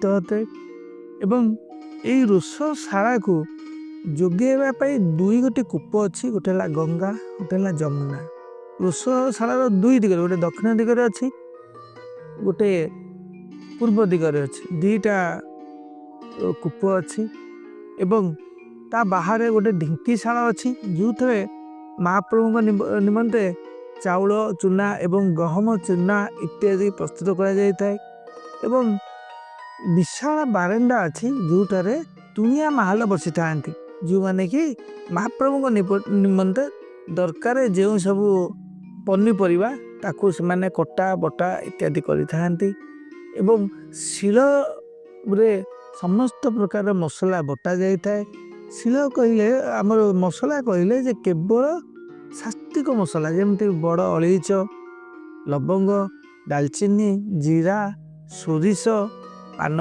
ପ୍ରବାହିତ ହୋଇଥାଏ ଏବଂ ଏହି ରୋଷଶାଳାକୁ ଯୋଗାଇବା ପାଇଁ ଗୋଟି କୂପ ଅଛି। ଗୋଟେ ହେଲା ଗଙ୍ଗା, ଗୋଟେ ହେଲା ଯମୁନା। ରୋଷଶାଳାର ଦୁଇ ଦିଗରେ, ଗୋଟେ ଦକ୍ଷିଣ ଦିଗରେ ଅଛି, ଗୋଟେ ପୂର୍ବ ଦିଗରେ ଅଛି। ଦୁଇଟା କୂପ ଅଛି ଏବଂ ତା ବାହାରେ ଗୋଟେ ଢିଙ୍କିଶାଳ ଅଛି, ଯେଉଁଥିରେ ମହାପ୍ରଭୁଙ୍କ ନିମନ୍ତେ ଚାଉଳ ଚୂନା ଏବଂ ଗହମ ଚୂନା ଇତ୍ୟାଦି ପ୍ରସ୍ତୁତ କରାଯାଇଥାଏ ଏବଂ ବିଶାଳ ବାରଣ୍ଡା ଅଛି, ଯେଉଁଠାରେ ତୁଣିଆ ମାହାଲ ବସିଥାନ୍ତି, ଯେଉଁମାନେ କି ମହାପ୍ରଭୁଙ୍କ ନିମନ୍ତେ ଦରକାର ଯେଉଁ ସବୁ ପନିପରିବା ତାକୁ ସେମାନେ କଟା ବଟା ଇତ୍ୟାଦି କରିଥାନ୍ତି ଏବଂ ଶିଳରେ ସମସ୍ତ ପ୍ରକାର ମସଲା ବଟା ଯାଇଥାଏ। ଶିଳ କହିଲେ, ଆମର ମସଲା କହିଲେ ଯେ କେବଳ ଶାସ୍ତିକ ମସଲା, ଯେମିତି ବଡ଼ ଅଳେଇଚ, ଲବଙ୍ଗ, ଡାଲଚିନି, ଜିରା, ସୋରିଷ, ପାନ